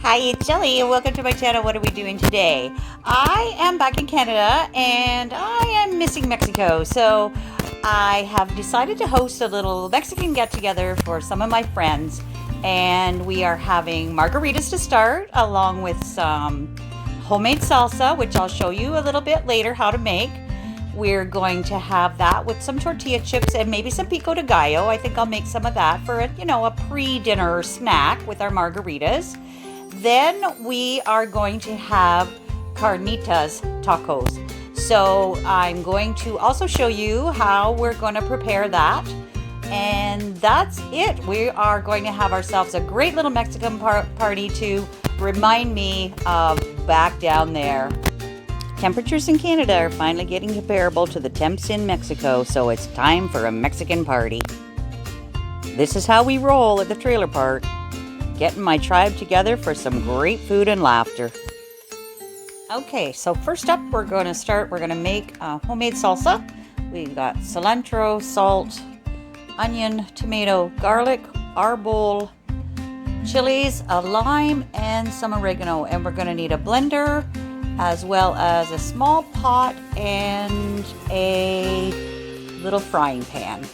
Hi, it's Shelly, and welcome to my channel. What are we doing today? I am back in Canada, and I am missing Mexico, so I have decided to host a little Mexican get-together for some of my friends, and we are having margaritas to start, along with some homemade salsa, which I'll show you a little bit later how to make. We're going to have that with some tortilla chips and maybe some pico de gallo. I think I'll make some of that for a pre-dinner snack with our margaritas. Then we are going to have Carnitas tacos. So I'm going to also show you how we're going to prepare that. And that's it. We are going to have ourselves a great little Mexican party to remind me of back down there. Temperatures in Canada are finally getting comparable to the temps in Mexico, so it's time for a Mexican party. This is how we roll at the trailer park. Getting my tribe together for some great food and laughter. Okay, so first up we're going to make homemade salsa. We've got cilantro, salt, onion, tomato, garlic, arbol, chilies, a lime, and some oregano. And we're going to need a blender, as well as a small pot and a little frying pan.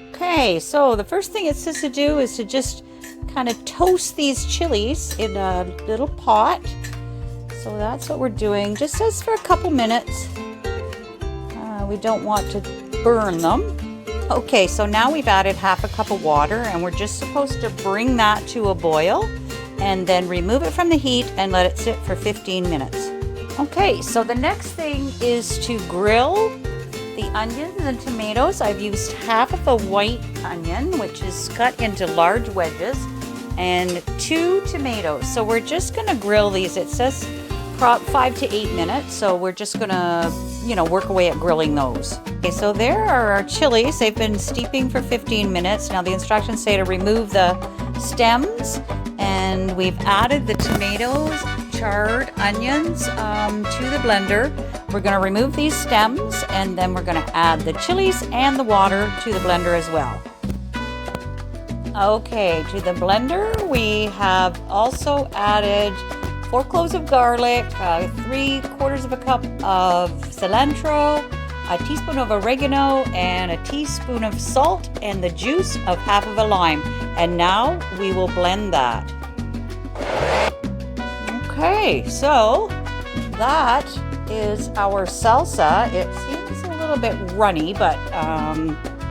Okay, so the first thing it says to do is to just kind of toast these chilies in a little pot. So that's what we're doing, just as for a couple minutes. We don't want to burn them. Okay, so now we've added half a cup of water, and we're just supposed to bring that to a boil and then remove it from the heat and let it sit for 15 minutes. Okay, so the next thing is to grill the onions and tomatoes. I've used half of a white onion, which is cut into large wedges, and 2 tomatoes. So we're just going to grill these. It says 5 to 8 minutes, so we're just going to, work away at grilling those. Okay, so there are our chilies. They've been steeping for 15 minutes. Now the instructions say to remove the stems, and we've added the tomatoes, charred onions to the blender. We're going to remove these stems, and then we're going to add the chilies and the water to the blender as well. Okay, to the blender we have also added 4 cloves of garlic, 3/4 of a cup of cilantro, a teaspoon of oregano, and a teaspoon of salt, and the juice of half of a lime. And now we will blend that. Okay, so that is our salsa. It seems a little bit runny, but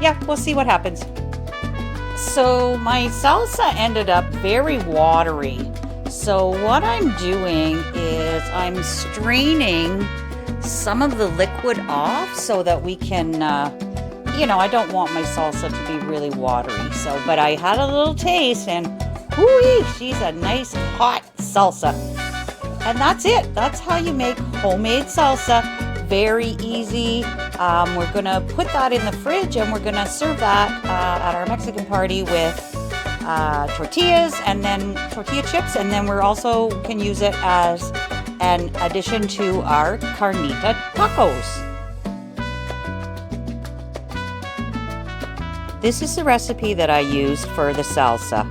yeah, we'll see what happens. So my salsa ended up very watery. So what I'm doing is I'm straining some of the liquid off so that we can, I don't want my salsa to be really watery. So, but I had a little taste, and whoo-wee, she's a nice hot salsa. And that's it. That's how you make homemade salsa. Very easy. We're going to put that in the fridge, and we're going to serve that at our Mexican party with tortillas, and then tortilla chips, and then we're also can use it as an addition to our carnita tacos. This is the recipe that I used for the salsa.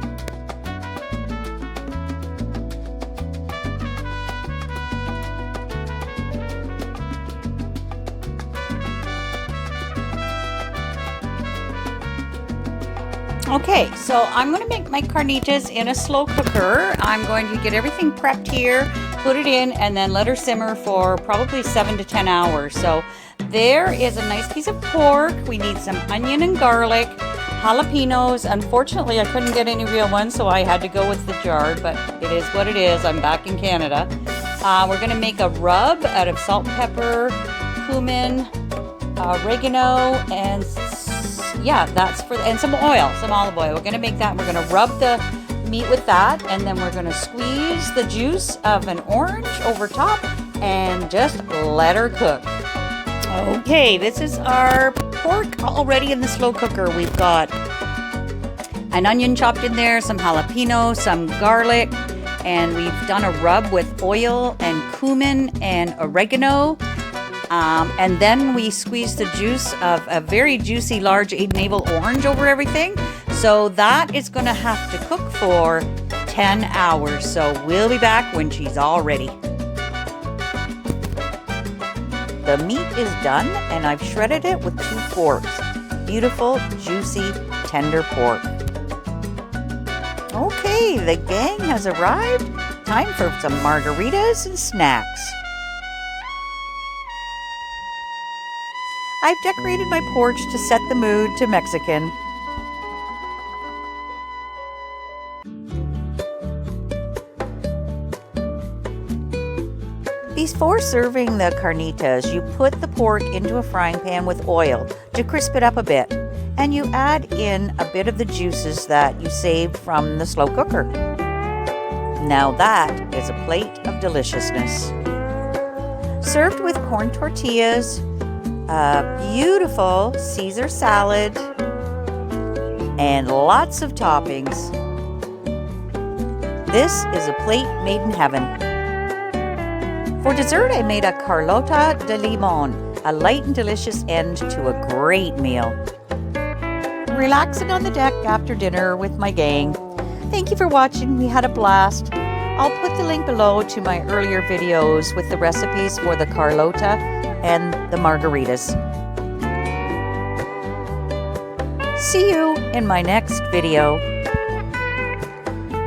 Okay, so I'm going to make my carnitas in a slow cooker. I'm going to get everything prepped here, put it in, and then let her simmer for probably 7 to 10 hours. So there is a nice piece of pork. We need some onion and garlic, jalapenos. Unfortunately, I couldn't get any real ones, so I had to go with the jarred, but it is what it is. I'm back in Canada. We're going to make a rub out of salt, pepper, cumin, oregano, and and some oil, some olive oil. We're going to make that. We're going to rub the meat with that, and then we're going to squeeze the juice of an orange over top and just let her cook. Okay, this is our pork already in the slow cooker. We've got an onion chopped in there, some jalapeno, some garlic, and we've done a rub with oil and cumin and oregano. And then we squeeze the juice of a very juicy large navel orange over everything. So that is going to have to cook for 10 hours, so we'll be back when she's all ready. The meat is done, and I've shredded it with 2 forks. Beautiful, juicy, tender pork. Okay, the gang has arrived. Time for some margaritas and snacks. I've decorated my porch to set the mood to Mexican. Before serving the carnitas, you put the pork into a frying pan with oil to crisp it up a bit, and you add in a bit of the juices that you saved from the slow cooker. Now that is a plate of deliciousness. Served with corn tortillas, a beautiful Caesar salad, and lots of toppings. This is a plate made in heaven. For dessert, I made a Carlota de Limon, a light and delicious end to a great meal. Relaxing on the deck after dinner with my gang. Thank you for watching. We had a blast. I'll put the link below to my earlier videos with the recipes for the Carlota and the margaritas. See you in my next video.